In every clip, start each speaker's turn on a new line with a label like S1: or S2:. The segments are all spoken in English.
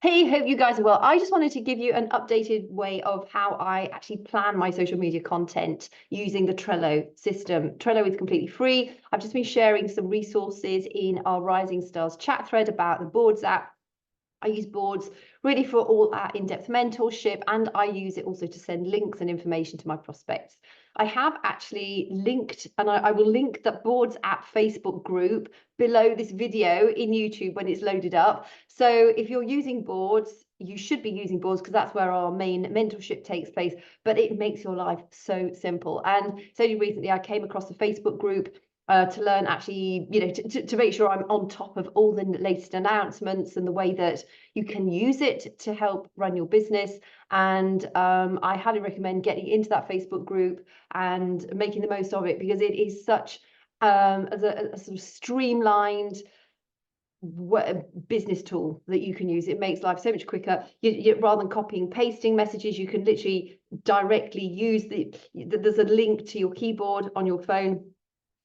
S1: Hey, hope you guys are well. I just wanted to give you an updated way of how I actually plan my social media content using the Trello system. Trello is completely free. I've just been sharing some resources in our Rising Stars chat thread about the Boards app. I use Boards really for all our in-depth mentorship, and I use it also to send links and information to my prospects. I have actually linked, and I will link the Boards app Facebook group below this video in YouTube when it's loaded up. So if you're using Boards, you should be using Boards because that's where our main mentorship takes place, but it makes your life so simple. And so recently I came across the Facebook group to learn actually, to make sure I'm on top of all the latest announcements and the way that you can use it to help run your business. And I highly recommend getting into that Facebook group and making the most of it, because it is such a sort of streamlined business tool that you can use. It makes life so much quicker. Rather than copying pasting messages, you can literally directly use there's a link to your keyboard on your phone,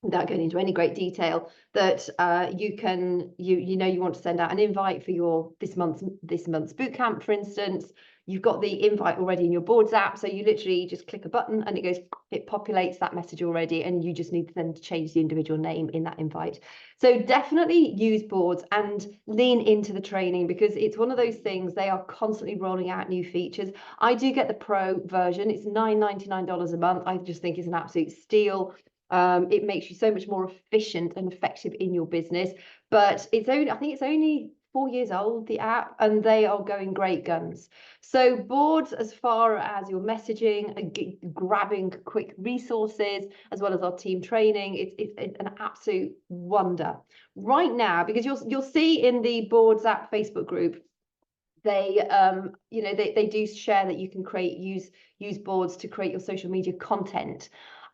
S1: without going into any great detail, that you want to send out an invite for your this month's bootcamp, for instance. You've got the invite already in your Boards app, so you literally just click a button and it populates that message already, and you just need then to change the individual name in that invite. So definitely use Boards and lean into the training, because it's one of those things, they are constantly rolling out new features. I do get the pro version. It's $9.99 a month. I just think it's an absolute steal. It makes you so much more efficient and effective in your business. But I think it's only 4 years old, the app, and they are going great guns. So Boards, as far as your messaging and grabbing quick resources, as well as our team training, it's an absolute wonder right now, because you'll see in the Boards app Facebook group, they do share that you can use Boards to create your social media content.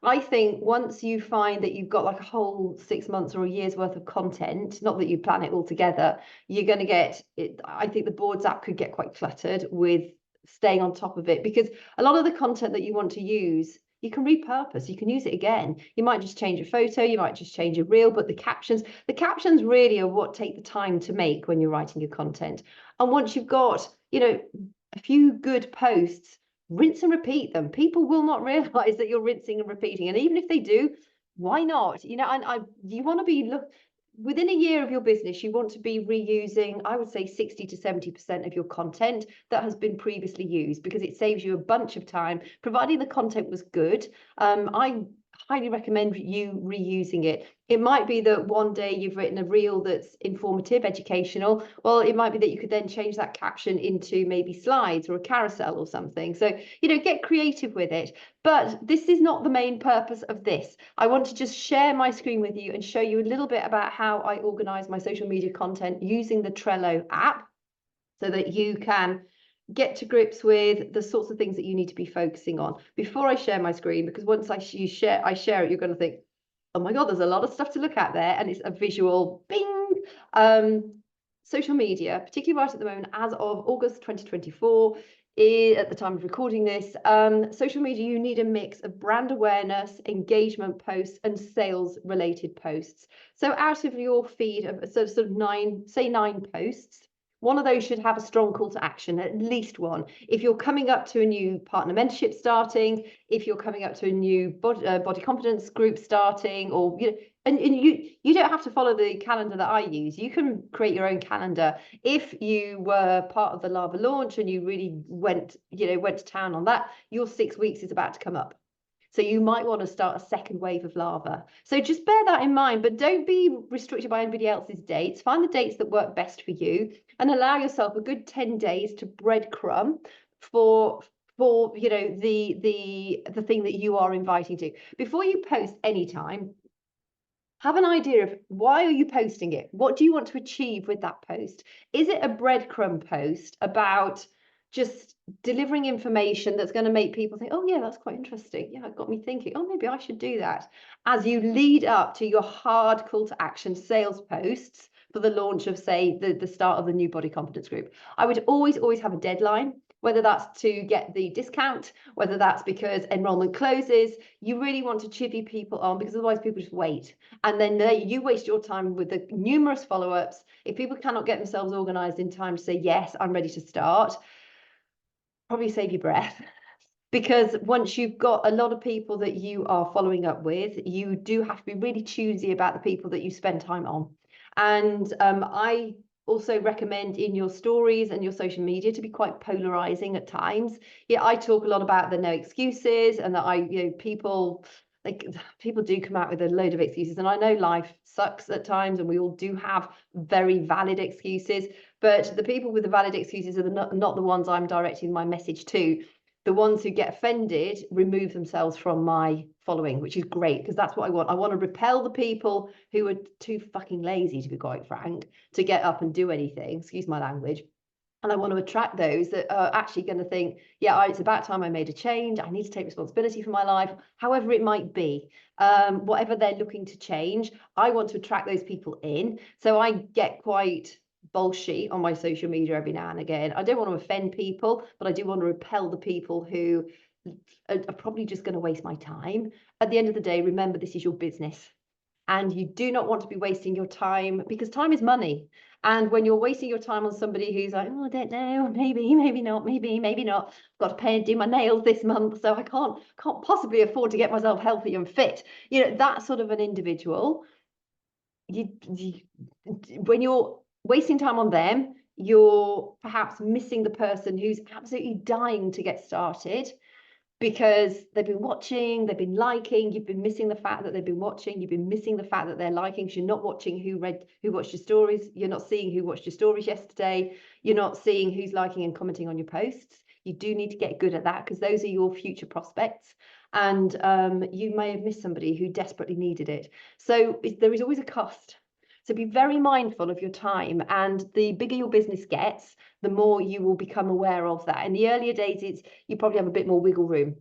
S1: I think once you find that you've got like a whole 6 months or a year's worth of content, not that you plan it all together, you're going to get it. I think the Boards app could get quite cluttered with staying on top of it, because a lot of the content that you want to use, you can repurpose, you can use it again. You might just change a photo, you might just change a reel, but the captions really are what take the time to make when you're writing your content. And once you've got, a few good posts, rinse and repeat them. People will not realize that you're rinsing and repeating. And even if they do, why not? You want to be within a year of your business, you want to be reusing, I would say 60 to 70% of your content that has been previously used, because it saves you a bunch of time, providing the content was good. I highly recommend you reusing it. It might be that one day you've written a reel that's informative, educational. Well, it might be that you could then change that caption into maybe slides or a carousel or something. So, get creative with it. But this is not the main purpose of this. I want to just share my screen with you and show you a little bit about how I organize my social media content using the Trello app, so that you can get to grips with the sorts of things that you need to be focusing on. Before I share my screen, because once I share it, you're going to think, oh my God, there's a lot of stuff to look at there, and it's a visual bing. Social media, particularly right at the moment, as of August 2024, at the time of recording this, social media, you need a mix of brand awareness, engagement posts, and sales related posts. So out of your feed of sort of 9 posts, one of those should have a strong call to action, at least one. If you're coming up to a new partner mentorship starting, if you're coming up to a new body confidence group starting, or and you don't have to follow the calendar that I use. You can create your own calendar. If you were part of the Lava launch and you really went to town on that, your 6 weeks is about to come up. So you might want to start a second wave of Lava. So just bear that in mind, but don't be restricted by anybody else's dates. Find the dates that work best for you, and allow yourself a good 10 days to breadcrumb for the thing that you are inviting to. Before you post anytime, have an idea of why are you posting it? What do you want to achieve with that post? Is it a breadcrumb post about just delivering information that's going to make people think, oh yeah, that's quite interesting. Yeah, it got me thinking, oh, maybe I should do that. As you lead up to your hard call to action sales posts for the launch of, say, the start of the new body confidence group, I would always have a deadline. whether that's to get the discount, whether that's because enrollment closes. You really want to chivvy people on, because otherwise people just wait. And then you waste your time with the numerous follow-ups. If people cannot get themselves organized in time to say, yes, I'm ready to start, probably save your breath. Because once you've got a lot of people that you are following up with, you do have to be really choosy about the people that you spend time on. And I also recommend in your stories and your social media to be quite polarizing at times. Yeah, I talk a lot about the no excuses, and that people do come out with a load of excuses. And I know life sucks at times, and we all do have very valid excuses. But the people with the valid excuses are not the ones I'm directing my message to. The ones who get offended remove themselves from my following, which is great, because that's what I want. I want to repel the people who are too fucking lazy, to be quite frank, to get up and do anything, excuse my language. And I want to attract those that are actually going to think, yeah, it's about time I made a change. I need to take responsibility for my life, however it might be. Whatever they're looking to change, I want to attract those people in. So I get quite bullshit on my social media every now and again. I don't want to offend people, but I do want to repel the people who are probably just going to waste my time. At the end of the day, remember, this is your business, and you do not want to be wasting your time, because time is money. And when you're wasting your time on somebody who's like, oh, I don't know, maybe not, maybe not, I've got to pay and do my nails this month, so I can't possibly afford to get myself healthy and fit. That sort of an individual, when you're wasting time on them, you're perhaps missing the person who's absolutely dying to get started, because they've been watching, they've been liking. You've been missing the fact that they've been watching. You've been missing the fact that they're liking, because you're not watching who watched your stories. You're not seeing who watched your stories yesterday. You're not seeing who's liking and commenting on your posts. You do need to get good at that, because those are your future prospects. And you may have missed somebody who desperately needed it. So there is always a cost. So be very mindful of your time, and the bigger your business gets, the more you will become aware of that. In the earlier days, you probably have a bit more wiggle room.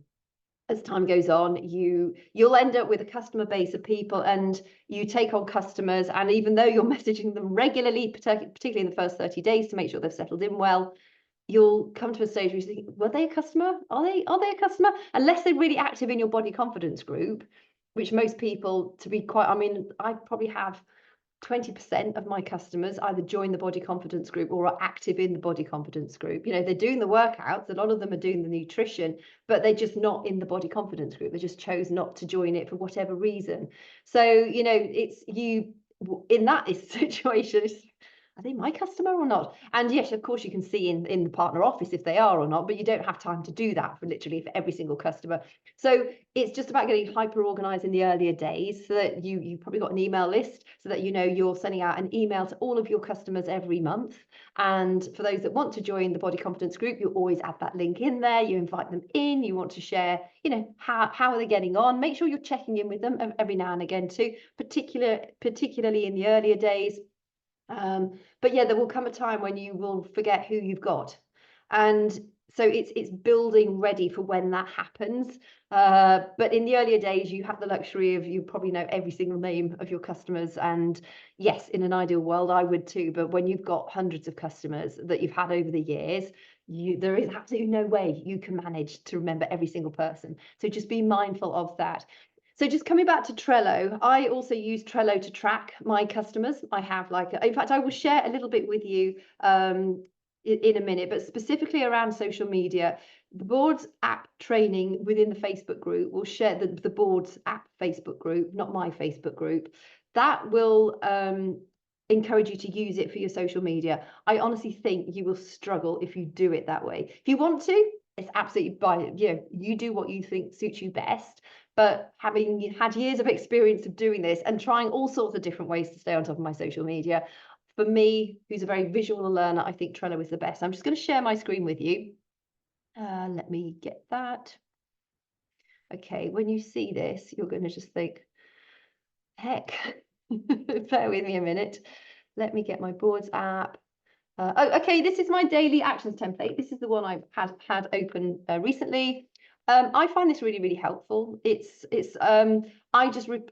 S1: As time goes on, you'll end up with a customer base of people, and you take on customers, and even though you're messaging them regularly, particularly in the first 30 days to make sure they've settled in well, you'll come to a stage where you think, were they a customer? Are they a customer? Unless they're really active in your body confidence group, which most people, to be quite, I probably have 20% of my customers either join the body confidence group or are active in the body confidence group. They're doing the workouts, a lot of them are doing the nutrition, but they're just not in the body confidence group. They just chose not to join it for whatever reason. So, it's you in that situation. Are they my customer or not? And yes, of course, you can see in the partner office if they are or not, but you don't have time to do that for every single customer. So it's just about getting hyper organized in the earlier days, so that you probably got an email list, so that you're sending out an email to all of your customers every month. And for those that want to join the body confidence group, you always add that link in there. You invite them in. You want to share, how are they getting on? Make sure you're checking in with them every now and again too, particularly in the earlier days. But yeah, there will come a time when you will forget who you've got, and so it's building ready for when that happens. But in the earlier days, you have the luxury of, you probably know every single name of your customers, and yes, in an ideal world I would too, but when you've got hundreds of customers that you've had over the years, there is absolutely no way you can manage to remember every single person. So just be mindful of that. So just coming back to Trello, I also use Trello to track my customers. I have in fact, I will share a little bit with you in a minute, but specifically around social media, the boards app training within the Facebook group will share the boards app Facebook group, not my Facebook group. That will encourage you to use it for your social media. I honestly think you will struggle if you do it that way. If you want to, it's absolutely fine. You do what you think suits you best. But having had years of experience of doing this and trying all sorts of different ways to stay on top of my social media, for me, who's a very visual learner, I think Trello is the best. I'm just going to share my screen with you. Let me get that. Okay, when you see this, you're going to just think, heck, bear with me a minute. Let me get my boards app. Okay, this is my daily actions template. This is the one I've had open recently. I find this really, really helpful. I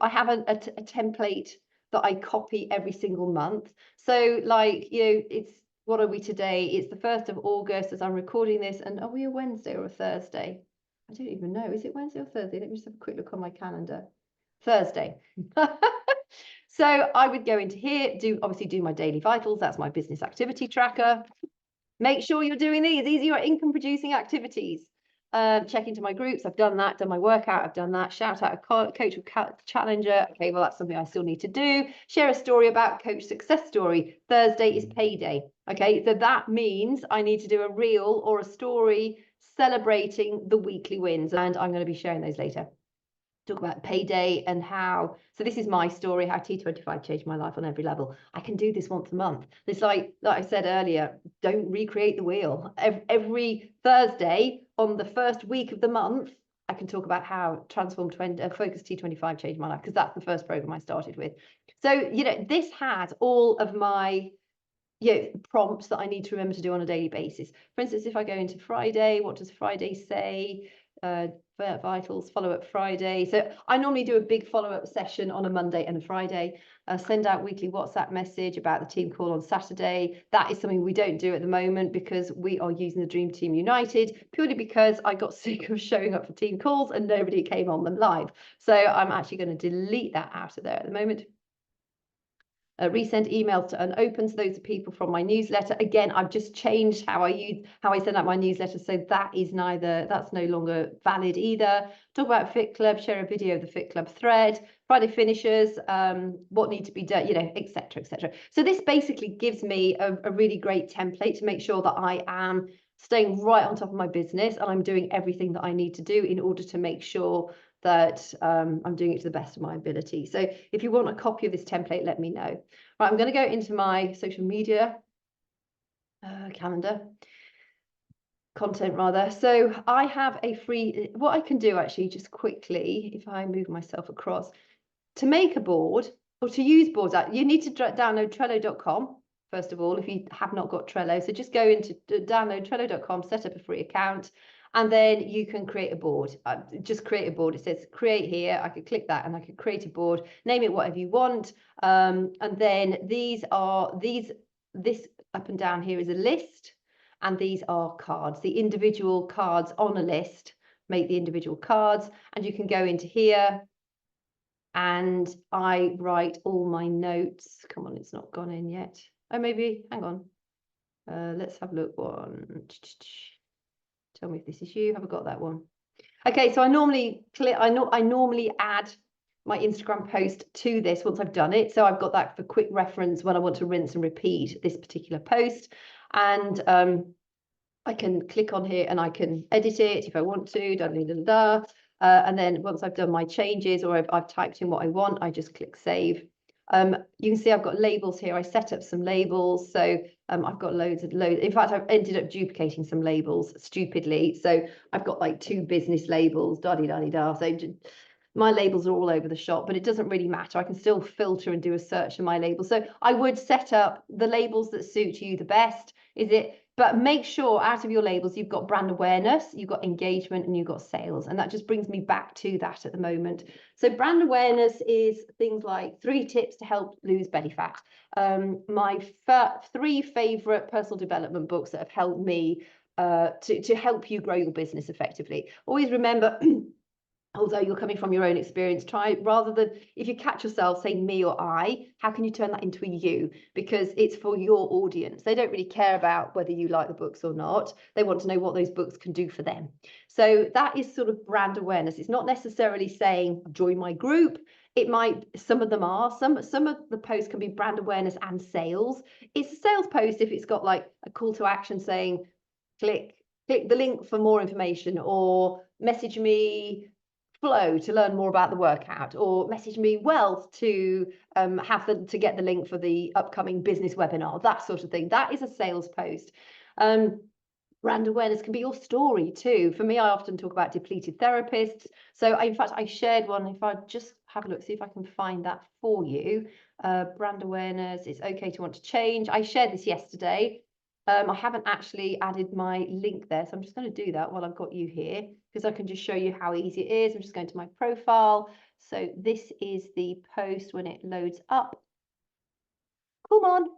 S1: have a template that I copy every single month. So it's what are we today? It's the 1st of August as I'm recording this. And are we a Wednesday or a Thursday? I don't even know. Is it Wednesday or Thursday? Let me just have a quick look on my calendar. Thursday. So I would go into here, obviously do my daily vitals. That's my business activity tracker. Make sure you're doing these. These are your income producing activities. Check into my groups. I've done that, done my workout. I've done that. Shout out a coach or challenger. Okay, well, that's something I still need to do. Share a story about coach success story. Thursday is payday. Okay, so that means I need to do a reel or a story celebrating the weekly wins. And I'm going to be sharing those later. Talk about payday and how, so this is my story, how T25 changed my life on every level. I can do this once a month. It's like I said earlier, don't recreate the wheel. Every Thursday on the first week of the month, I can talk about how Focus T25 changed my life, because that's the first program I started with. So, this has all of my prompts that I need to remember to do on a daily basis. For instance, if I go into Friday, what does Friday say? Vitals follow-up Friday. So I normally do a big follow-up session on a Monday and a Friday. Send out weekly WhatsApp message about the team call on Saturday. That is something we don't do at the moment because we are using the Dream Team United, purely because I got sick of showing up for team calls and nobody came on them live. So I'm actually going to delete that out of there at the moment. Resend emails to unopened. So those are people from my newsletter. Again, I've just changed how I send out my newsletter, so that's no longer valid either. Talk about Fit Club, share a video of the Fit Club thread, Friday finishers, what needs to be done, etc., etc. So this basically gives me a really great template to make sure that I am staying right on top of my business and I'm doing everything that I need to do in order to make sure that I'm doing it to the best of my ability. So if you want a copy of this template, let me know. Right, I'm going to go into my social media content rather. So I have a free, what I can do actually just quickly, if I move myself across, to make a board or to use boards, you need to download Trello.com. First of all, if you have not got Trello, so just go into download Trello.com, set up a free account, and then you can create a board. Just create a board. It says create here. I could click that and I could create a board, name it whatever you want. And then this up and down here is a list, and these are cards. The individual cards on a list make the individual cards, and you can go into here and I write all my notes. Come on, it's not gone in yet. Oh, maybe, hang on. Let's have a look. One. Tell me if this is you. Have I got that one? Okay, so I normally add my Instagram post to this once I've done it. So I've got that for quick reference when I want to rinse and repeat this particular post. And I can click on here and I can edit it if I want to. And then once I've done my changes or I've typed in what I want, I just click save. You can see I've got labels here. I set up some labels. So I've got loads. In fact, I've ended up duplicating some labels stupidly. So I've got like 2 business labels, da-di-da-di-da. So my labels are all over the shop, but it doesn't really matter. I can still filter and do a search for my labels. So I would set up the labels that suit you the best. But make sure out of your labels, you've got brand awareness, you've got engagement, and you've got sales. And that just brings me back to that at the moment. So brand awareness is things like 3 tips to help lose belly fat. My 3 favorite personal development books that have helped me to help you grow your business effectively. Always remember, although you're coming from your own experience, try, rather than, if you catch yourself saying me or I, how can you turn that into a you? Because it's for your audience. They don't really care about whether you like the books or not. They want to know what those books can do for them. So that is sort of brand awareness. It's not necessarily saying join my group. It might, some of them are, some of the posts can be brand awareness and sales. It's a sales post if it's got like a call to action saying click the link for more information, or message me Flow to learn more about the workout, or message me Wealth to get the link for the upcoming business webinar, that sort of thing. That is a sales post. Brand awareness can be your story too. For me, I often talk about depleted therapists. So in fact, I shared one. If I just have a look, see if I can find that for you. Brand awareness, it's okay to want to change. I shared this yesterday. I haven't actually added my link there, so I'm just going to do that while I've got you here, because I can just show you how easy it is. I'm just going to my profile. So this is the post when it loads up. Come on.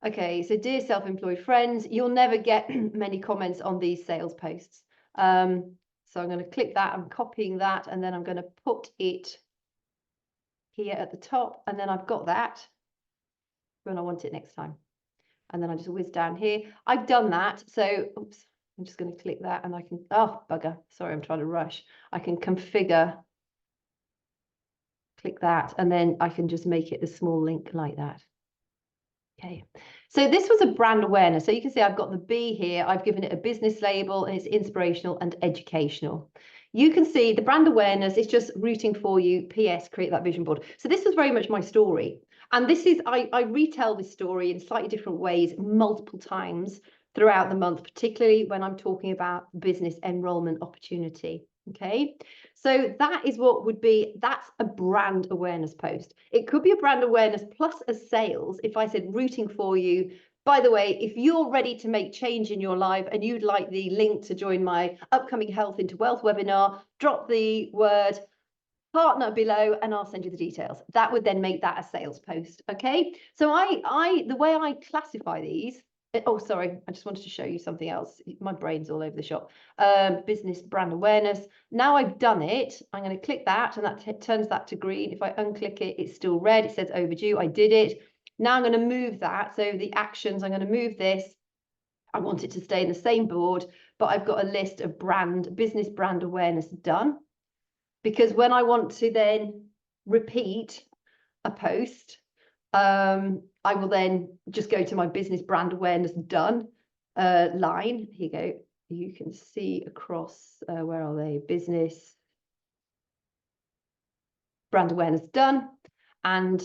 S1: Okay, so dear self-employed friends, you'll never get many comments on these sales posts. So I'm going to click that, I'm copying that, and then I'm going to put it here at the top, and then I've got that when I want it next time. And then I just whiz down here. I've done that. So, oops, I'm just going to click that and I can, oh, bugger. Sorry, I'm trying to rush. I can configure, click that, and then I can just make it a small link like that. Okay, so this was a brand awareness. So you can see I've got the B here. I've given it a business label and it's inspirational and educational. You can see the brand awareness is just rooting for you. PS, create that vision board. So this was very much my story. And this is, I retell this story in slightly different ways multiple times throughout the month, particularly when I'm talking about business enrollment opportunity. Okay, so that is what would be, that's a brand awareness post. It could be a brand awareness plus a sales. If I said rooting for you, by the way, if you're ready to make change in your life and you'd like the link to join my upcoming Health into Wealth webinar, drop the word partner below and I'll send you the details. That would then make that a sales post. Okay, so the way I classify these, oh sorry, I just wanted to show you something else. My brain's all over the shop. Business brand awareness. Now I've done it, I'm going to click that and that turns that to green. If I unclick it, it's still red. It says overdue. I did it. Now I'm going to move that. So the actions, I'm going to move this. I want it to stay in the same board, but I've got a list of business brand awareness done. Because when I want to then repeat a post, I will then just go to my business brand awareness done line. Here you go. You can see across, where are they? Business brand awareness done. And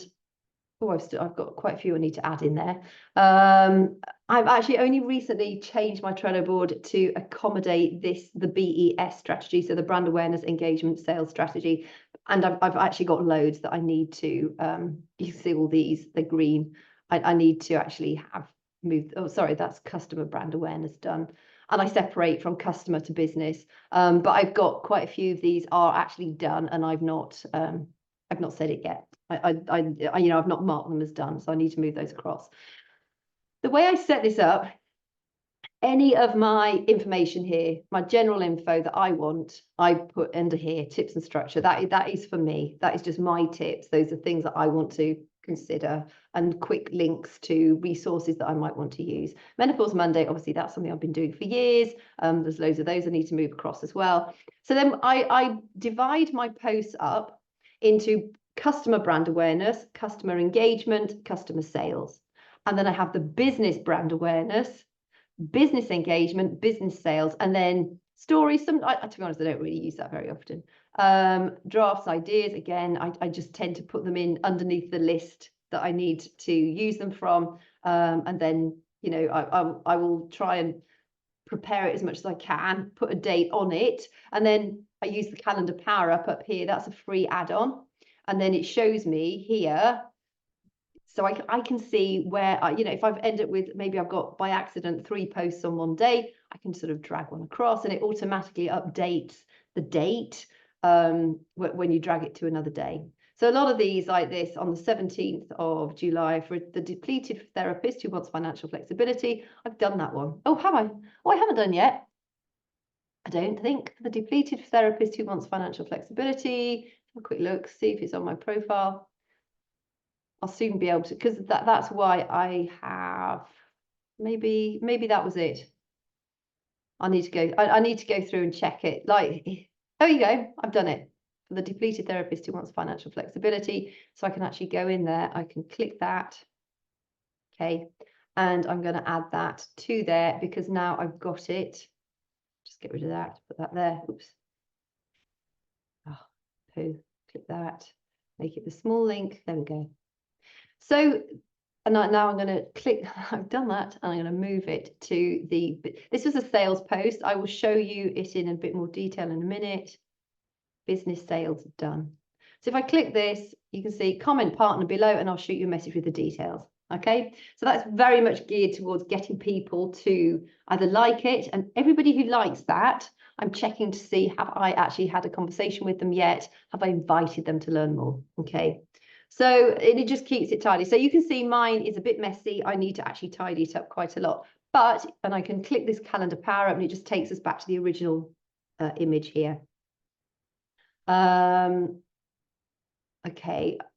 S1: oh, I've got quite a few I need to add in there. I've actually only recently changed my Trello board to accommodate the BES strategy, so the brand awareness, engagement, sales strategy. And I've actually got loads that I need to, you see all these, they're green. I need to actually have moved, oh, sorry, that's customer brand awareness done. And I separate from customer to business. But I've got quite a few of these are actually done and I've not said it yet. I've not marked them as done, so I need to move those across. The way I set this up, any of my information here, my general info that I want, I put under here, tips and structure. That is for me. That is just my tips. Those are things that I want to consider, and quick links to resources that I might want to use. Menopause Monday, obviously that's something I've been doing for years. There's loads of those I need to move across as well. So then I divide my posts up into customer brand awareness, customer engagement, customer sales. And then I have the business brand awareness, business engagement, business sales, and then stories. To be honest, I don't really use that very often. Drafts, ideas, again, I just tend to put them in underneath the list that I need to use them from. And then, you know, I will try and prepare it as much as I can, put a date on it. And then I use the calendar power up here. That's a free add-on. And then it shows me here, so I can see where, if I've ended up with, maybe I've got by accident 3 posts on one day, I can sort of drag one across and it automatically updates the date when you drag it to another day. So a lot of these like this on the 17th of July for the depleted therapist who wants financial flexibility. I've done that one. Oh, have I? Oh, I haven't done yet. I don't think. The depleted therapist who wants financial flexibility. Have a quick look, see if it's on my profile. I'll soon be able to, because that's why I have, maybe that was it. I need to go through and check it. Like, there you go, I've done it. For the depleted therapist who wants financial flexibility. So I can actually go in there, I can click that. Okay, and I'm going to add that to there because now I've got it. Just get rid of that, put that there. Oops. Oh, poo. Click that, make it the small link. There we go. So, and now I'm going to click, I've done that, and I'm going to move it to this was a sales post. I will show you it in a bit more detail in a minute. Business sales done. So if I click this, you can see comment partner below, and I'll shoot you a message with the details. Okay, so that's very much geared towards getting people to either like it, and everybody who likes that, I'm checking to see, have I actually had a conversation with them yet? Have I invited them to learn more? Okay. So it just keeps it tidy. So you can see mine is a bit messy. I need to actually tidy it up quite a lot. But, and I can click this calendar power up and it just takes us back to the original image here. Okay,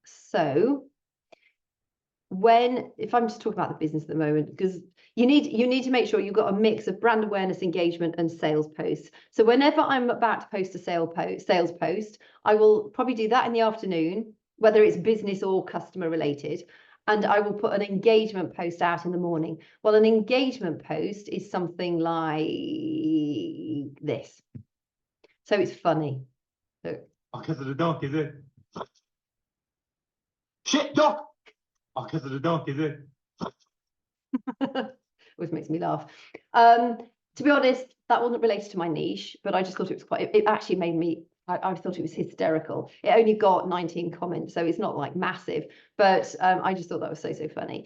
S1: so if I'm just talking about the business at the moment, because you need to make sure you've got a mix of brand awareness, engagement, and sales posts. So whenever I'm about to post a sales post, I will probably do that in the afternoon, whether it's business or customer related, and I will put an engagement post out in the morning. Well, an engagement post is something like this. So it's funny. So,
S2: because of the dog, is it? Shit, dog! Because of the dog, is it?
S1: Always makes me laugh. To be honest, that wasn't related to my niche, but I just thought it was it actually made me, I thought it was hysterical. It only got 19 comments, so it's not like massive, but I just thought that was so funny.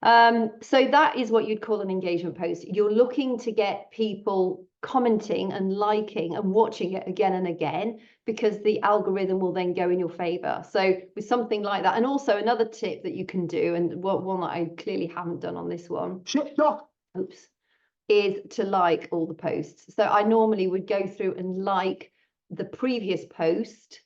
S1: So that is what you'd call an engagement post. You're looking to get people commenting and liking and watching it again and again, because the algorithm will then go in your favor. So with something like that, and also another tip that you can do, and one that I clearly haven't done on this one, oops, is to like all the posts. So I normally would go through and like the previous post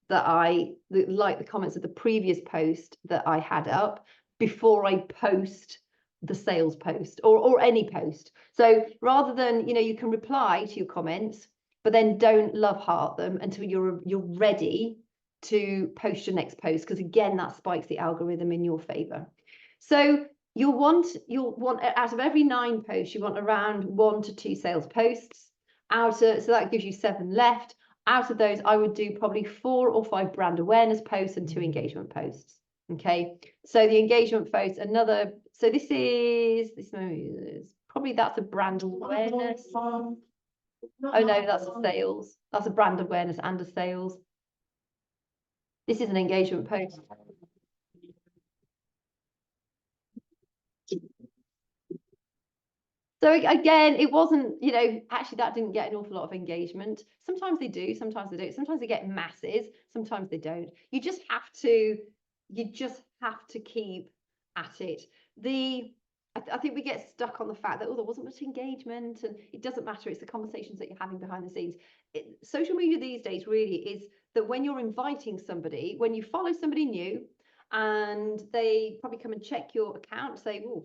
S1: like the comments of the previous post that I had up before I post the sales post or any post. So rather than, you can reply to your comments, but then don't love heart them until you're ready to post your next post, because again, that spikes the algorithm in your favor. So you'll want out of every 9 posts, you want around 1 to 2 sales posts so that gives you 7 left. Out of those, I would do probably 4 or 5 brand awareness posts and 2 engagement posts. Okay, so the engagement post, so this is probably, that's a brand awareness. Oh no, that's a sales. That's a brand awareness and a sales. This is an engagement post. So again, it wasn't, actually that didn't get an awful lot of engagement. Sometimes they do, sometimes they don't. Sometimes they get masses, sometimes they don't. You just have to keep at it. I think we get stuck on the fact that, there wasn't much engagement, and it doesn't matter. It's the conversations that you're having behind the scenes. Social media these days really is that when you're inviting somebody, when you follow somebody new, and they probably come and check your account, say, oh,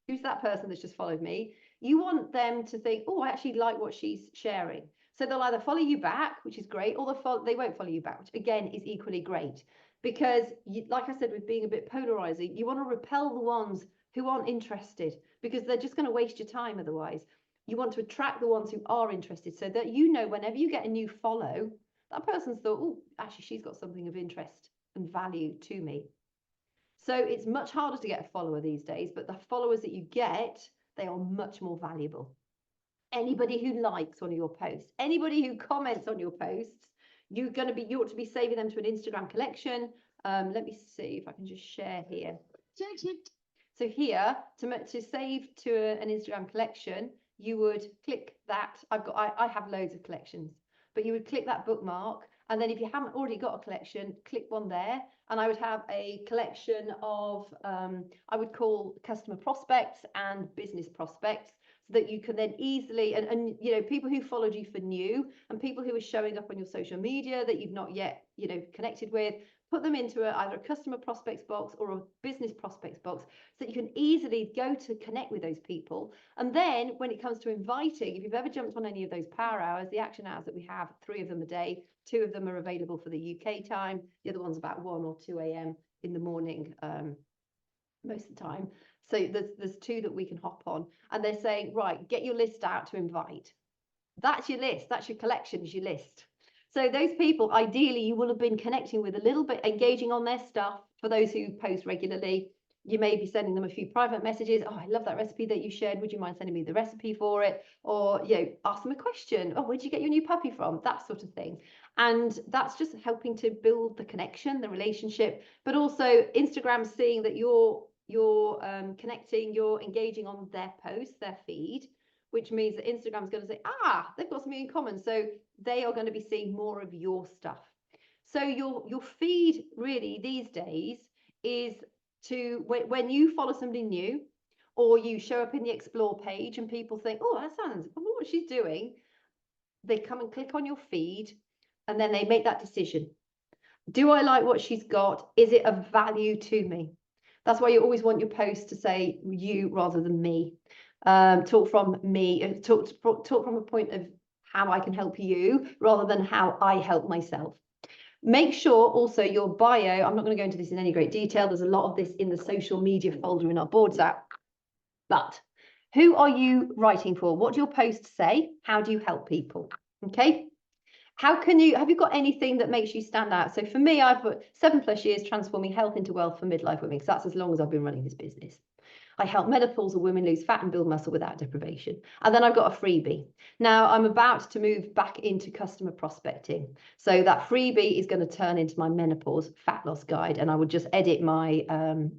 S1: who's that person that's just followed me? You want them to think, oh, I actually like what she's sharing. So they'll either follow you back, which is great, or they won't follow you back, which again is equally great. Because like I said, with being a bit polarizing, you want to repel the ones who aren't interested, because they're just going to waste your time otherwise. You want to attract the ones who are interested, so that whenever you get a new follow, that person's thought, oh, actually she's got something of interest and value to me. So it's much harder to get a follower these days, but the followers that you get, they are much more valuable. Anybody who likes one of your posts, anybody who comments on your posts, you ought to be saving them to an Instagram collection. Let me see if I can just share here. So here, to save to an Instagram collection, you would click that. I have loads of collections, but you would click that bookmark, and then if you haven't already got a collection, click one there, and I would have a collection of I would call customer prospects and business prospects, so that you can then easily, and people who followed you for new, and people who are showing up on your social media that you've not yet connected with, put them into either a customer prospects box or a business prospects box, so that you can easily go to connect with those people. And then when it comes to inviting, if you've ever jumped on any of those power hours, the action hours that we have, 3 of them a day, 2 of them are available for the UK time, the other one's about 1 or 2 a.m. in the morning most of the time. So there's 2 that we can hop on, and they're saying, right, get your list out to invite. That's your list, that's your collection, is your list. So those people, ideally, you will have been connecting with a little bit, engaging on their stuff. For those who post regularly, you may be sending them a few private messages. Oh, I love that recipe that you shared. Would you mind sending me the recipe for it? Or, ask them a question. Oh, where did you get your new puppy from? That sort of thing. And that's just helping to build the connection, the relationship, but also Instagram seeing that you're connecting, you're engaging on their posts, their feed, which means that Instagram's going to say, they've got something in common. So they are going to be seeing more of your stuff. So your feed really these days is to when you follow somebody new, or you show up in the explore page and people think, oh, that sounds, I wonder what she's doing. They come and click on your feed, and then they make that decision. Do I like what she's got? Is it of value to me? That's why you always want your post to say you rather than me. Talk from me, talk from a point of how I can help you rather than how I help myself. Make sure also your bio, I'm not going to go into this in any great detail. There's a lot of this in the social media folder in our boards app. But who are you writing for? What do your posts say? How do you help people? Okay. Have you got anything that makes you stand out? So for me, I've put 7+ years transforming health into wealth for midlife women, because that's as long as I've been running this business. I help menopausal women lose fat and build muscle without deprivation. And then I've got a freebie. Now I'm about to move back into customer prospecting. So that freebie is going to turn into my menopause fat loss guide. And I will just edit my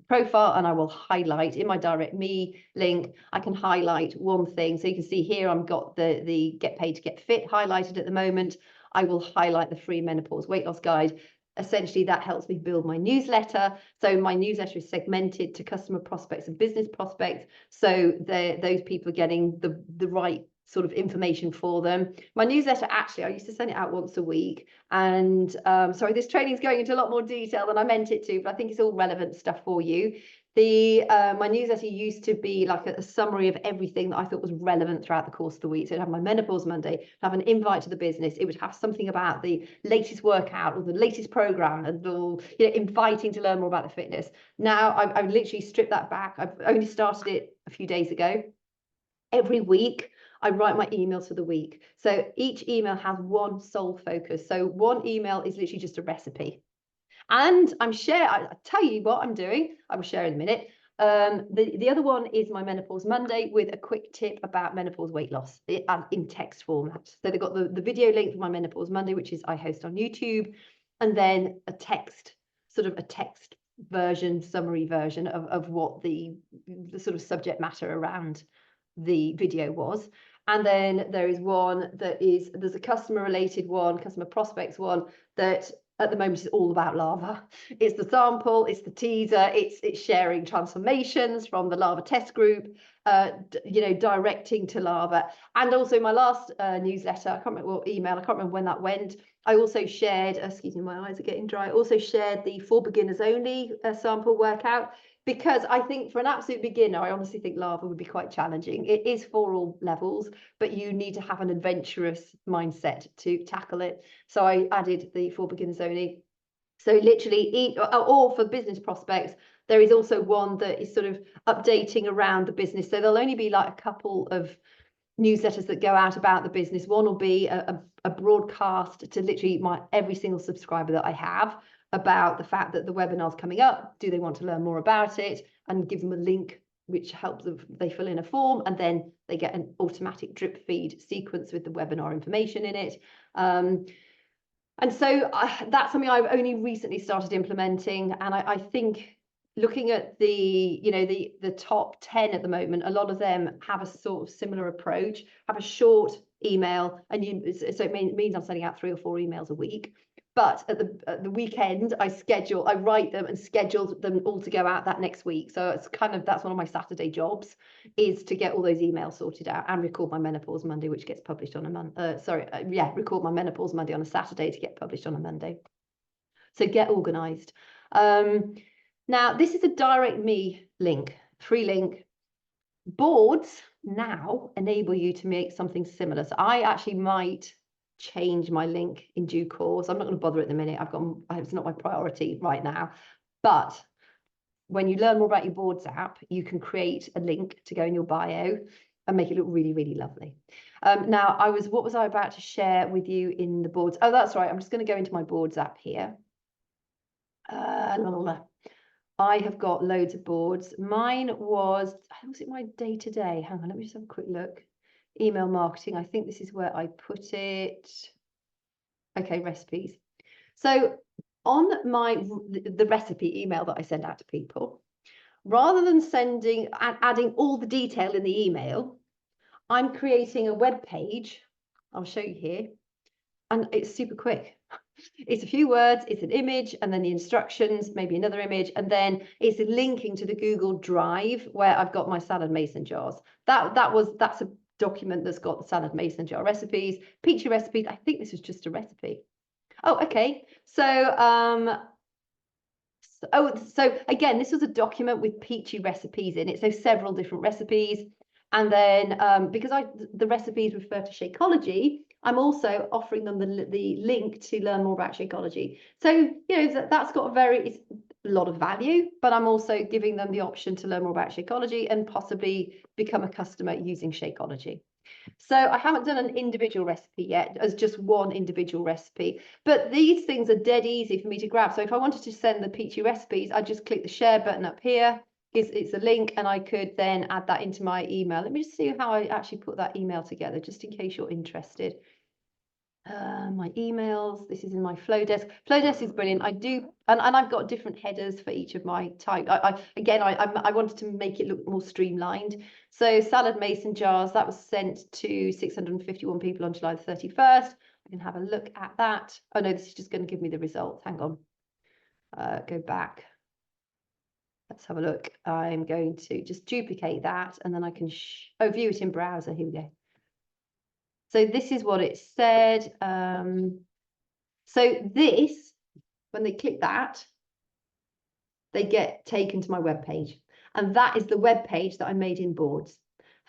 S1: profile, and I will highlight in my direct me link. I can highlight one thing. So you can see here, I've got the get paid to get fit highlighted at the moment. I will highlight the free menopause weight loss guide. Essentially, that helps me build my newsletter. So my newsletter is segmented to customer prospects and business prospects. So those people are getting the right sort of information for them. My newsletter, actually, I used to send it out once a week. And sorry, this training is going into a lot more detail than I meant it to, but I think it's all relevant stuff for you. My newsletter used to be like a summary of everything that I thought was relevant throughout the course of the week. So it'd have my menopause Monday, have an invite to the business. It would have something about the latest workout or the latest program, and inviting to learn more about the fitness. Now I've literally stripped that back. I've only started it a few days ago. Every week, I write my emails for the week. So each email has one sole focus. So one email is literally just a recipe. And I'll tell you what I'm doing. I will share in a minute. The other one is my Menopause Monday with a quick tip about menopause weight loss in text format. So they've got the video link for my Menopause Monday, which is I host on YouTube, and then a text version, summary version of what the sort of subject matter around the video was. And then there is one there's a customer related one, customer prospects one, that at the moment is all about lava. It's the sample, it's the teaser, it's sharing transformations from the lava test group, directing to lava. And also my last newsletter, I can't remember what email, I can't remember when that went. I also shared, excuse me, my eyes are getting dry. I also shared the for beginners only sample workout, because I think for an absolute beginner, I honestly think lava would be quite challenging. It is for all levels, but you need to have an adventurous mindset to tackle it. So I added the for beginners only. So literally, or for business prospects, there is also one that is sort of updating around the business. So there'll only be like a couple of newsletters that go out about the business. One will be a broadcast to literally every single subscriber that I have about the fact that the webinar's coming up. Do they want to learn more about it? And give them a link which helps them. They fill in a form, and then they get an automatic drip feed sequence with the webinar information in it. And so that's something I've only recently started implementing. And I think looking at the top 10 at the moment, a lot of them have a sort of similar approach, have a short email, and so it means I'm sending out 3 or 4 emails a week. But at the weekend, I write them and schedule them all to go out that next week. So it's that's one of my Saturday jobs, is to get all those emails sorted out and record my Menopause Monday, which gets published on record my Menopause Monday on a Saturday to get published on a Monday. So get organized. Now, this is a direct me link, free link. Boards now enable you to make something similar. So I actually might change my link in due course. I'm not going to bother at the minute. It's not my priority right now. But when you learn more about your boards app, you can create a link to go in your bio and make it look really, really lovely. Now, what was I about to share with you in the boards? Oh, that's right. I'm just going to go into my boards app here. I have got loads of boards. Mine was it my day-to-day? Hang on, let me just have a quick look. Email marketing, I think this is where I put it. Okay, recipes. So on the recipe email that I send out to people, rather than adding all the detail in the email, I'm creating a web page. I'll show you here. And it's super quick. It's a few words, it's an image, and then the instructions, maybe another image, and then it's linking to the Google Drive where I've got my salad mason jars. That's a document that's got the salad mason jar recipes, peachy recipes. I think this was just a recipe. Oh, okay. So so again, this was a document with peachy recipes in it, so several different recipes. And then because the recipes refer to Shakeology, I'm also offering them the link to learn more about Shakeology. So, you know, that's got it's a lot of value, but I'm also giving them the option to learn more about Shakeology and possibly become a customer using Shakeology. So I haven't done an individual recipe yet as just one individual recipe, but these things are dead easy for me to grab. So if I wanted to send the peachy recipes, I just click the share button up here. It's a link, and I could then add that into my email. Let me just see how I actually put that email together, just in case you're interested. My emails, this is in my Flowdesk. Flowdesk is brilliant. I do, and I've got different headers for each of my type. I wanted to make it look more streamlined. So salad mason jars, that was sent to 651 people on July the 31st. I can have a look at that. Oh no, this is just going to give me the results. Hang on. Go back. Let's have a look. I'm going to just duplicate that, and then I can view it in browser. Here we go. So this is what it said. So this, when they click that, they get taken to my web page. And that is the web page that I made in Boards.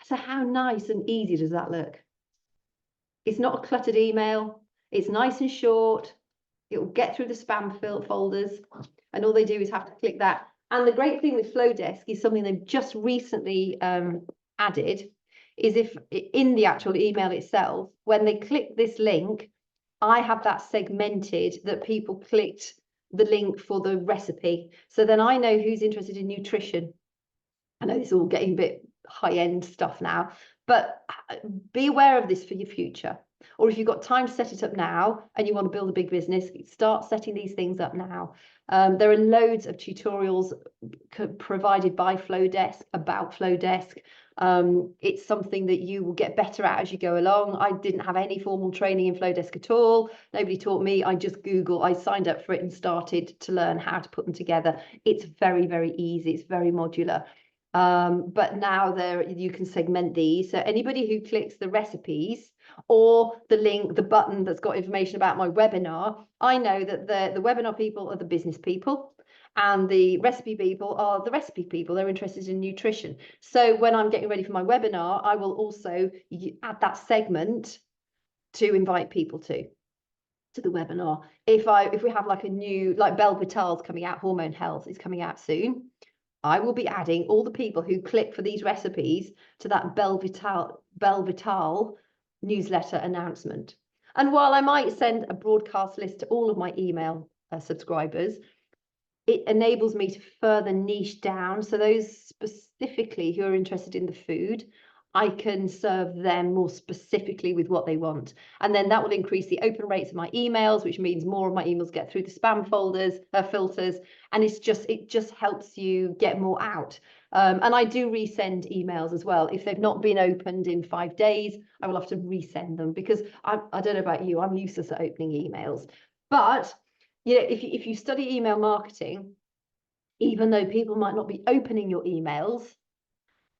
S1: So how nice and easy does that look? It's not a cluttered email. It's nice and short. It will get through the spam folders. And all they do is have to click that. And the great thing with Flowdesk is something they've just recently added, is if in the actual email itself, when they click this link, I have that segmented that people clicked the link for the recipe. So then I know who's interested in nutrition. I know this is all getting a bit high-end stuff now, but be aware of this for your future. Or if you've got time to set it up now and you want to build a big business, start setting these things up now. There are loads of tutorials provided by Flowdesk about Flowdesk. It's something that you will get better at as you go along. I didn't have any formal training in Flowdesk at all. Nobody taught me. I just I signed up for it and started to learn how to put them together. It's very, very easy. It's very modular. But now you can segment these. So anybody who clicks the recipes or the link, the button that's got information about my webinar, I know that the webinar people are the business people and the recipe people are the recipe people. They're interested in nutrition. So when I'm getting ready for my webinar, I will also add that segment to invite people to the webinar. If we have like a new, like Belle Vital's coming out, Hormone Health is coming out soon, I will be adding all the people who click for these recipes to that Belle Vital newsletter announcement. And while I might send a broadcast list to all of my email subscribers, it enables me to further niche down. So those specifically who are interested in the food, I can serve them more specifically with what they want. And then that will increase the open rates of my emails, which means more of my emails get through the spam filters. And it just helps you get more out. And I do resend emails as well. If they've not been opened in 5 days, I will have to resend them because I don't know about you, I'm useless at opening emails. But you know, if you study email marketing, even though people might not be opening your emails,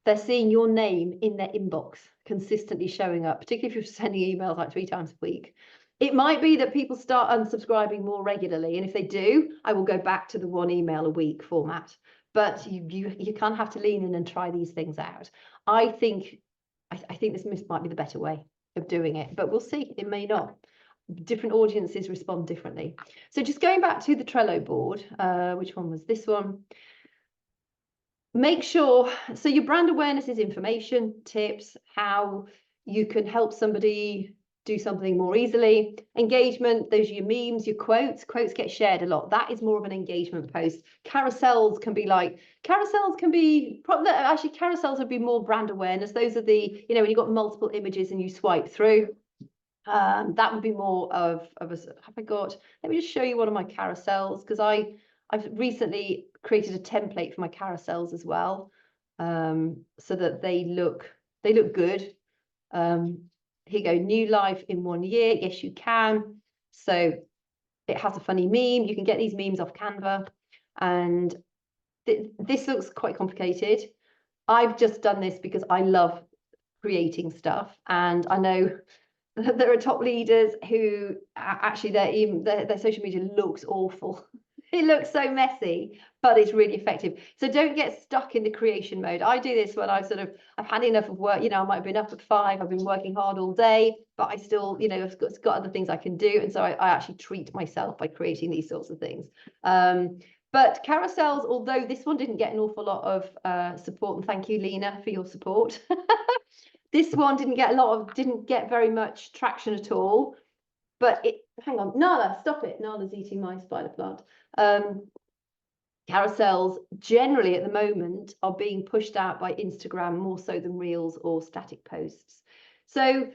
S1: they're seeing your name in their inbox consistently showing up, particularly if you're sending emails like 3 times a week. It might be that people start unsubscribing more regularly. And if they do, I will go back to the 1 email a week format. But you kind of have to lean in and try these things out. I think this might be the better way of doing it, but we'll see. It may not. Different audiences respond differently. So just going back to the Trello board, which one was this one? Make sure, so your brand awareness is information, tips, how you can help somebody do something more easily. Engagement, those are your memes, your quotes. Quotes get shared a lot. That is more of an engagement post. Carousels can be actually carousels would be more brand awareness. Those are the, you know, when you've got multiple images and you swipe through. That would be more of a, let me just show you one of my carousels, because I've recently created a template for my carousels as well, so that they look good. Here you go, new life in 1 year. Yes, you can. So it has a funny meme. You can get these memes off Canva, and this looks quite complicated. I've just done this because I love creating stuff, and I know there are top leaders who actually their social media looks awful. It looks so messy, but it's really effective. So don't get stuck in the creation mode. I do this when I've had enough of work. I might have been up at 5, I've been working hard all day, but I still, I've got other things I can do. And so I actually treat myself by creating these sorts of things. But carousels, although this one didn't get an awful lot of support, and thank you, Lena, for your support. This one didn't get very much traction at all. But hang on, Nala, stop it. Nala's eating my spider plant. Carousels generally at the moment are being pushed out by Instagram more so than Reels or static posts. So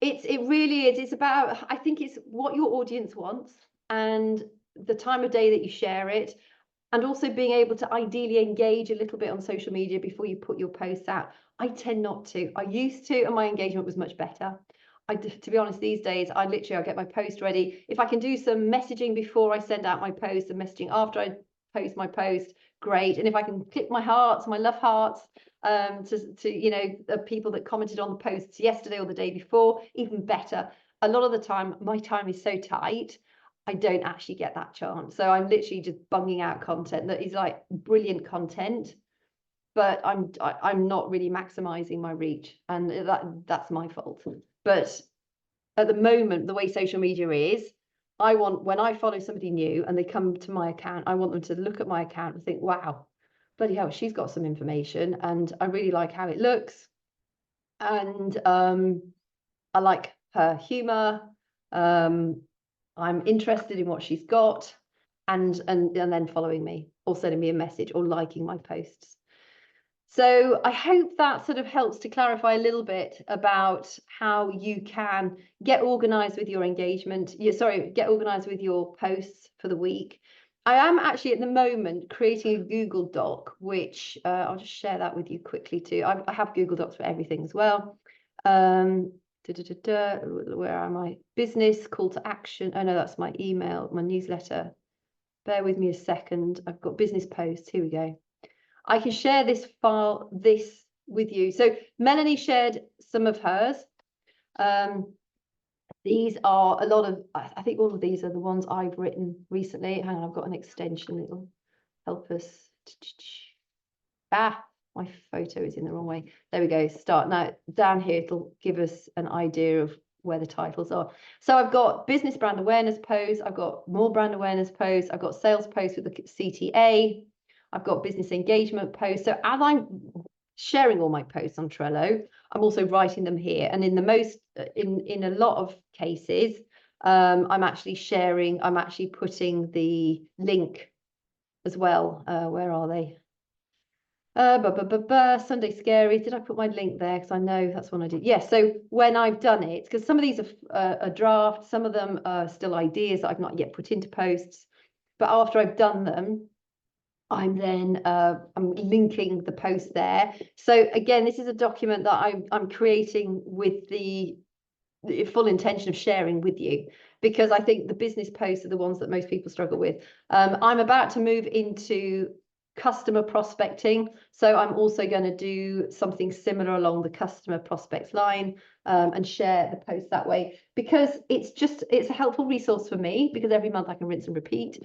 S1: it really is. It's about, I think it's what your audience wants and the time of day that you share it, and also being able to ideally engage a little bit on social media before you put your posts out. I tend not to. I used to, and my engagement was much better. To be honest, these days, I'll get my post ready. If I can do some messaging before I send out my post and messaging after I post my post, great. And if I can click my hearts, my love hearts, to the people that commented on the posts yesterday or the day before, even better. A lot of the time, my time is so tight, I don't actually get that chance. So I'm literally just bunging out content that is like brilliant content, but I'm not really maximizing my reach, and that's my fault. But at the moment, the way social media is, I want, when I follow somebody new and they come to my account, I want them to look at my account and think, wow, bloody hell, she's got some information and I really like how it looks. And I like her humor. I'm interested in what she's got, and then following me or sending me a message or liking my posts. So I hope that sort of helps to clarify a little bit about how you can get organized with your engagement. Get organized with your posts for the week. I am actually at the moment creating a Google Doc, which I'll just share that with you quickly too. I have Google Docs for everything as well. Where am I? Business, call to action. Oh no, that's my email, my newsletter. Bear with me a second. I've got business posts. Here we go. I can share this with you. So Melanie shared some of hers. These are a lot of, I think all of these are the ones I've written recently. Hang on, I've got an extension that will help us. My photo is in the wrong way. There we go. Start. Now down here, it'll give us an idea of where the titles are. So I've got business brand awareness posts. I've got more brand awareness posts. I've got sales posts with the CTA. I've got business engagement posts. So as I'm sharing all my posts on Trello, I'm also writing them here. And in a lot of cases, I'm actually putting the link as well. Where are they? Sunday Scary. Did I put my link there? Because I know that's one I did. Yes. Yeah, so when I've done it, because some of these are a draft, some of them are still ideas that I've not yet put into posts. But after I've done them, I'm then I'm linking the post there. So again, this is a document that I'm creating with the full intention of sharing with you, because I think the business posts are the ones that most people struggle with. I'm about to move into customer prospecting, so I'm also going to do something similar along the customer prospects line, and share the post that way, because it's a helpful resource for me, because every month I can rinse and repeat.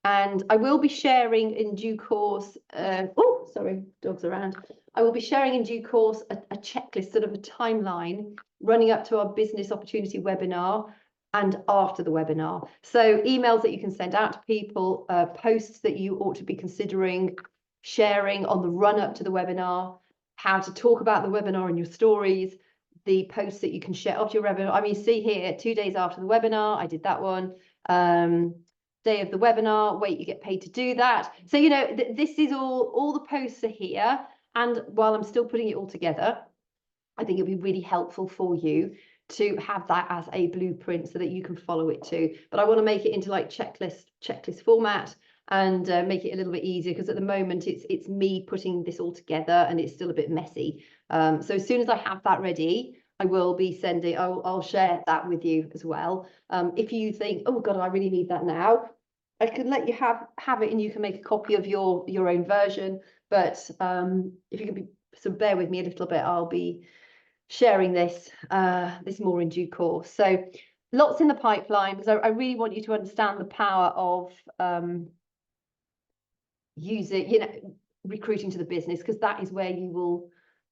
S1: And I will be sharing in due course, oh, sorry, dogs around. I will be sharing in due course a checklist, sort of a timeline running up to our business opportunity webinar and after the webinar. So emails that you can send out to people, posts that you ought to be considering sharing on the run up to the webinar, how to talk about the webinar in your stories, the posts that you can share after your webinar. I mean, see here, 2 days after the webinar, I did that one. Day of the webinar, wait, you get paid to do that. So, this is all the posts are here. And while I'm still putting it all together, I think it'll be really helpful for you to have that as a blueprint so that you can follow it too. But I want to make it into like checklist format, and make it a little bit easier, because at the moment it's me putting this all together and it's still a bit messy. So as soon as I have that ready, I will be sending, I'll share that with you as well. If you think, oh God, I really need that now, I can let you have it and you can make a copy of your own version. But if you can be, so bear with me a little bit, I'll be sharing this more in due course. So lots in the pipeline, because I really want you to understand the power of recruiting to the business, because that is where you will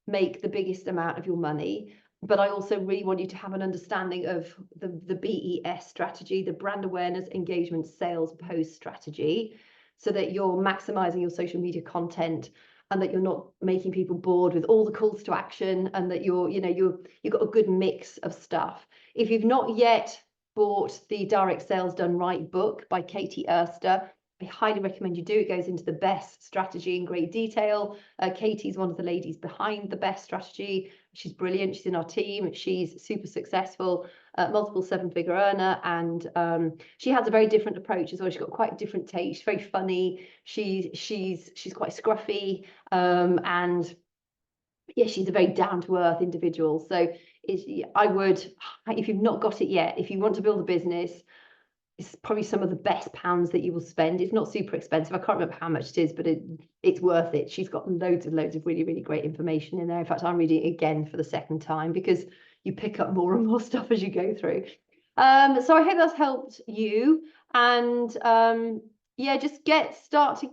S1: make the biggest amount of your money. But I also really want you to have an understanding of the BES strategy, the brand awareness, engagement, sales, post strategy, so that you're maximizing your social media content and that you're not making people bored with all the calls to action, and that you've got a good mix of stuff. If you've not yet bought the Direct Sales Done Right book by Katie Erster, I highly recommend you do. It goes into the BEST strategy in great detail. Katie's one of the ladies behind the BEST strategy. She's brilliant. She's in our team. She's super successful, multiple seven-figure earner, and she has a very different approach as well. She's got quite a different take. She's very funny. She's quite scruffy, and yeah, she's a very down-to-earth individual. So I would, if you've not got it yet, if you want to build a business, it's probably some of the best pounds that you will spend. It's not super expensive. I can't remember how much it is, but it's worth it. She's got loads of really, really great information in there. In fact, I'm reading it again for the second time, because you pick up more and more stuff as you go through. So I hope that's helped you. And yeah, just start to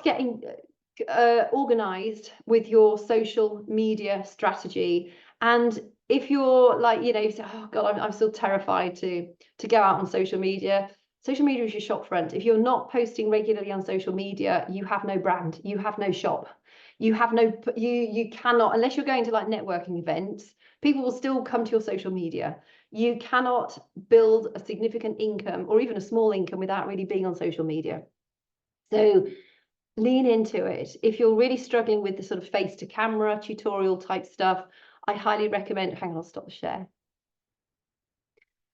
S1: getting organized with your social media strategy. And if you're like, you say, oh God, I'm still terrified to go out on social media. Social media is your shop front. If you're not posting regularly on social media, you have no brand, you have no shop, you cannot, unless you're going to like networking events, people will still come to your social media. You cannot build a significant income or even a small income without really being on social media. So lean into it. If you're really struggling with the sort of face to camera tutorial type stuff, I highly recommend, hang on, I'll stop the share.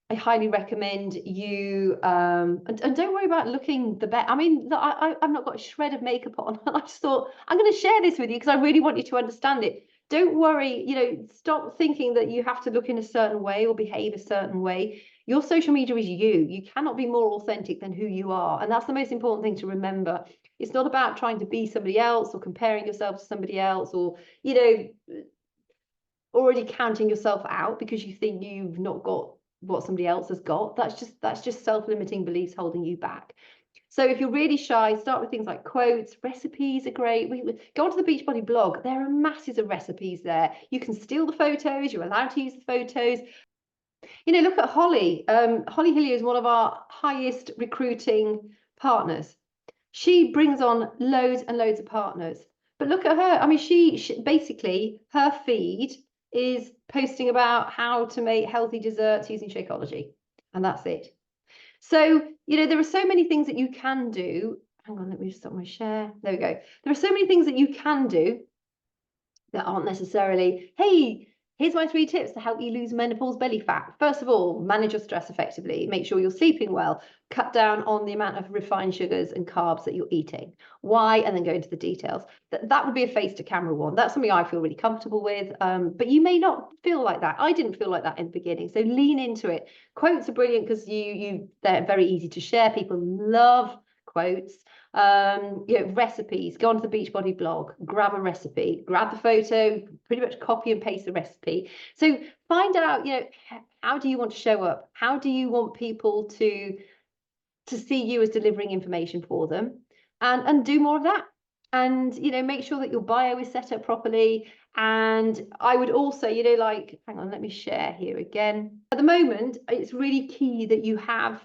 S1: I highly recommend you, and don't worry about looking the best. I mean, I've not got a shred of makeup on. I just thought, I'm going to share this with you because I really want you to understand it. Don't worry, stop thinking that you have to look in a certain way or behave a certain way. Your social media is you. You cannot be more authentic than who you are. And that's the most important thing to remember. It's not about trying to be somebody else or comparing yourself to somebody else, or, already counting yourself out because you think you've not got what somebody else has got. That's just self-limiting beliefs holding you back. So if you're really shy, start with things like quotes. Recipes are great. Go onto the Beachbody blog. There are masses of recipes there. You can steal the photos. You're allowed to use the photos. Look at Holly. Holly Hillier is one of our highest recruiting partners. She brings on loads and loads of partners. But look at her. I mean, she basically, her feed is posting about how to make healthy desserts using Shakeology. And that's it. So, there are so many things that you can do. Hang on, let me just stop my share. There we go. There are so many things that you can do that aren't necessarily, hey, here's my 3 tips to help you lose menopause belly fat. First of all, manage your stress effectively. Make sure you're sleeping well. Cut down on the amount of refined sugars and carbs that you're eating. Why? And then go into the details. That would be a face to camera one. That's something I feel really comfortable with. But you may not feel like that. I didn't feel like that in the beginning. So lean into it. Quotes are brilliant because they're very easy to share. People love quotes. Recipes. Go onto the Beachbody blog, grab a recipe, grab the photo, pretty much copy and paste the recipe. So find out, how do you want to show up? How do you want people to see you as delivering information for them, and do more of that. And make sure that your bio is set up properly. And I would also, hang on, let me share here again. At the moment, it's really key that you have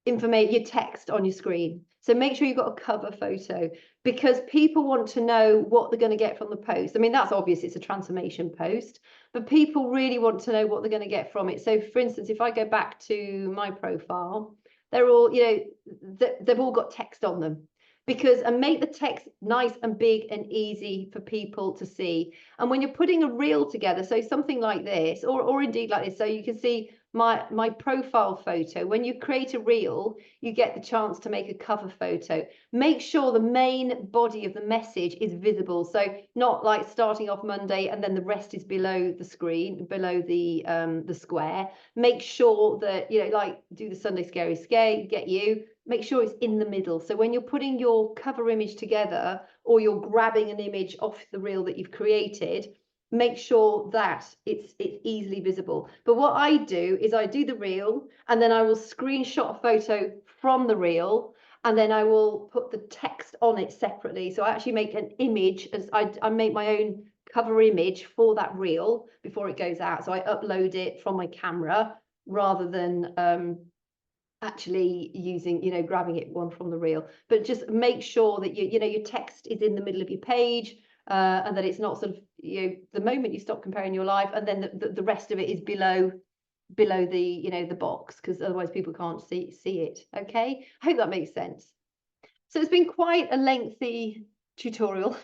S1: your text on your screen. So make sure you've got a cover photo, because people want to know what they're going to get from the post. I mean, that's obvious, it's a transformation post, but people really want to know what they're going to get from it. So for instance, if I go back to my profile, they're all, they've all got text on them, and make the text nice and big and easy for people to see. And when you're putting a reel together, so something like this, or indeed like this, so you can see my profile photo. When you create a reel, you get the chance to make a cover photo. Make sure the main body of the message is visible. So not like starting off Monday and then the rest is below the screen, below the square. Make sure that, you know, like do the Sunday Scary Scare, get you. Make sure it's in the middle. So when you're putting your cover image together or you're grabbing an image off the reel that you've created, make sure that it's easily visible. But what I do is I do the reel and then I will screenshot a photo from the reel and then I will put the text on it separately. So I actually make an image, as I make my own cover image for that reel before it goes out. So I upload it from my camera rather than actually using, you know, grabbing it one from the reel. But just make sure that you know your text is in the middle of your page, and that it's not sort of, you know, the moment you stop comparing your life and then the rest of it is below the, you know, the box, because otherwise people can't see it. Okay, I hope that makes sense. So it's been quite a lengthy tutorial,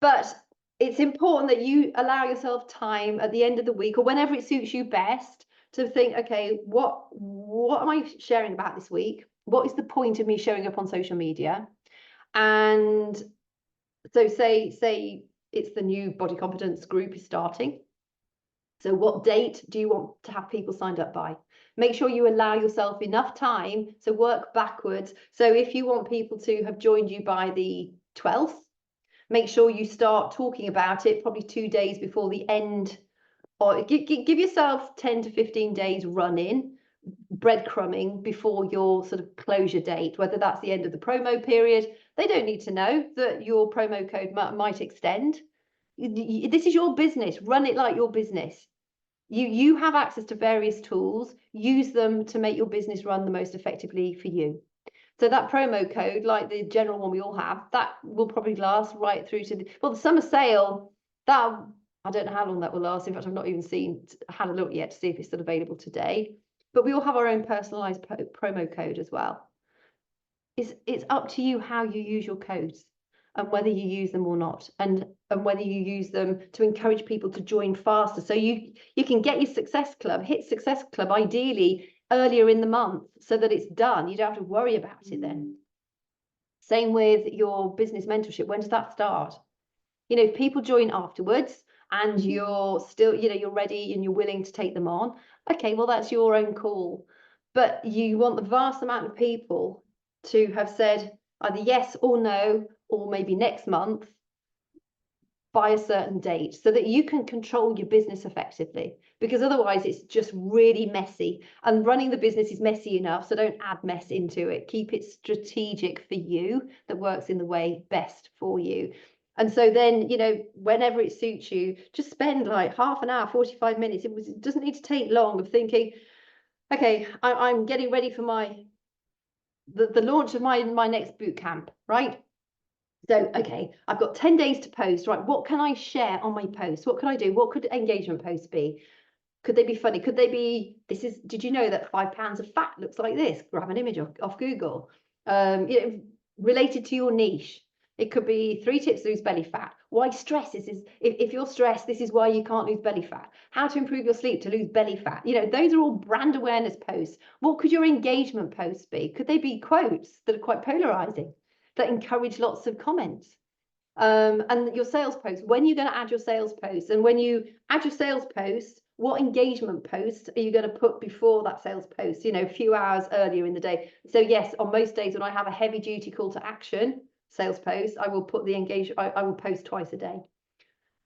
S1: but it's important that you allow yourself time at the end of the week or whenever it suits you best to think, okay, what am I sharing about this week? What is the point of me showing up on social media? And so say it's the new body confidence group is starting. So what date do you want to have people signed up by? Make sure you allow yourself enough time to work backwards. So if you want people to have joined you by the 12th, make sure you start talking about it probably 2 days before the end, or give yourself 10 to 15 days run-in, breadcrumbing before your sort of closure date, whether that's the end of the promo period. They don't need to know that your promo code might extend. This is your business. Run it like your business. You have access to various tools. Use them to make your business run the most effectively for you. So that promo code, like the general one we all have, that will probably last right through to the summer sale. That, I don't know how long that will last. In fact, I've not even had a look yet to see if it's still available today. But we all have our own personalized promo code as well. It's up to you how you use your codes and whether you use them or not, and whether you use them to encourage people to join faster. So you can get your Success Club, hit Success Club ideally earlier in the month so that it's done. You don't have to worry about it then. Same with your business mentorship. When does that start? You know, if people join afterwards and you're still, you know, you're ready and you're willing to take them on, okay, well, that's your own call. But you want the vast amount of people to have said either yes or no, or maybe next month by a certain date, so that you can control your business effectively, because otherwise it's just really messy, and running the business is messy enough, so don't add mess into it. Keep it strategic for you, that works in the way best for you. And so then, you know, whenever it suits you, just spend like half an hour, 45 minutes. It doesn't need to take long, of thinking, okay, I'm getting ready for the launch of my next boot camp, right? So, okay, I've got 10 days to post, right? What can I share on my post? What could I do? What could engagement posts be? Could they be funny? Could they be, did you know that 5 pounds of fat looks like this? Grab an image off Google. You know, related to your niche. It could be 3 tips to lose belly fat. Why stress if you're stressed, this is why you can't lose belly fat. How to improve your sleep to lose belly fat. You know, those are all brand awareness posts. What could your engagement posts be? Could they be quotes that are quite polarizing, that encourage lots of comments? And your sales posts, when you're going to add your sales posts, and when you add your sales posts, what engagement post are you going to put before that sales post, you know, a few hours earlier in the day? So yes, on most days when I have a heavy duty call to action sales post, I will put I will post twice a day.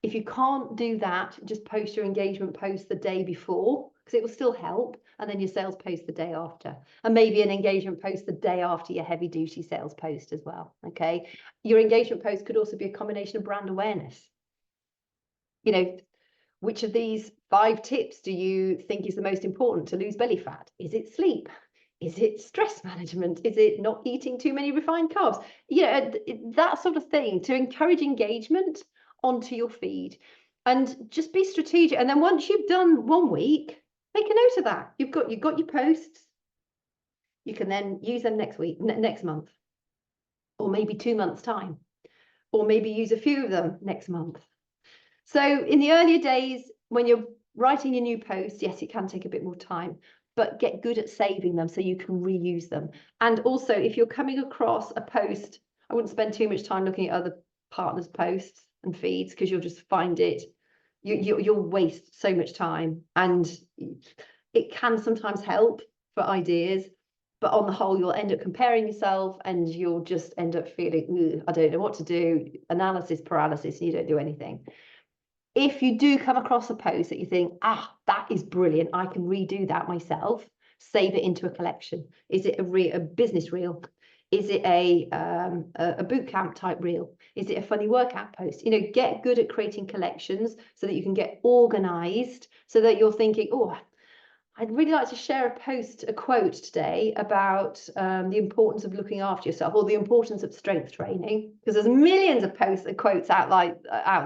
S1: If you can't do that, just post your engagement post the day before, because it will still help, and then your sales post the day after, and maybe an engagement post the day after your heavy duty sales post as well. Okay, your engagement post could also be a combination of brand awareness. You know, which of these 5 tips do you think is the most important to lose belly fat? Is it sleep? Is it stress management? Is it not eating too many refined carbs? You know, that sort of thing, to encourage engagement onto your feed. And just be strategic. And then once you've done 1 week, make a note of that. You've got your posts. You can then use them next week, next month, or maybe 2 months' time, or maybe use a few of them next month. So in the earlier days, when you're writing your new posts, yes, it can take a bit more time, but get good at saving them so you can reuse them. And also, if you're coming across a post, I wouldn't spend too much time looking at other partners' posts and feeds, because you'll just find it, you'll waste so much time. And it can sometimes help for ideas, but on the whole, you'll end up comparing yourself and you'll just end up feeling, I don't know what to do, analysis paralysis, and you don't do anything. If you do come across a post that you think, that is brilliant, I can redo that myself, save it into a collection. Is it a business reel? Is it a bootcamp type reel? Is it a funny workout post? Get good at creating collections so that you can get organized, so that you're thinking, I'd really like to share a quote today about the importance of looking after yourself, or the importance of strength training, because there's millions of posts and quotes out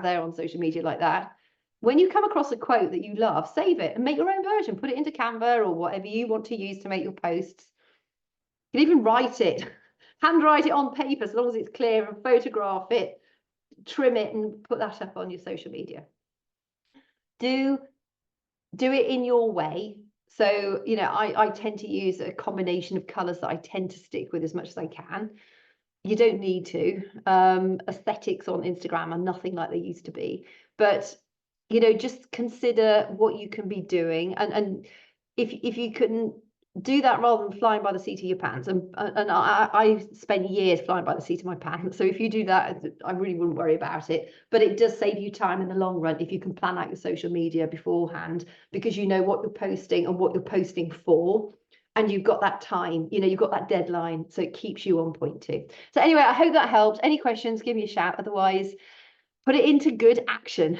S1: there on social media like that. When you come across a quote that you love, save it and make your own version, put it into Canva or whatever you want to use to make your posts. You can even write it, handwrite it on paper, as long as it's clear, and photograph it, trim it, and put that up on your social media. Do it in your way. So, I tend to use a combination of colours that I tend to stick with as much as I can. You don't need to. Aesthetics on Instagram are nothing like they used to be. But, just consider what you can be doing. And if you can do that rather than flying by the seat of your pants. And I spent years flying by the seat of my pants. So if you do that, I really wouldn't worry about it. But it does save you time in the long run if you can plan out your social media beforehand, because you know what you're posting and what you're posting for. And you've got that time, you've got that deadline. So it keeps you on point too. So anyway, I hope that helped. Any questions, give me a shout. Otherwise, put it into good action.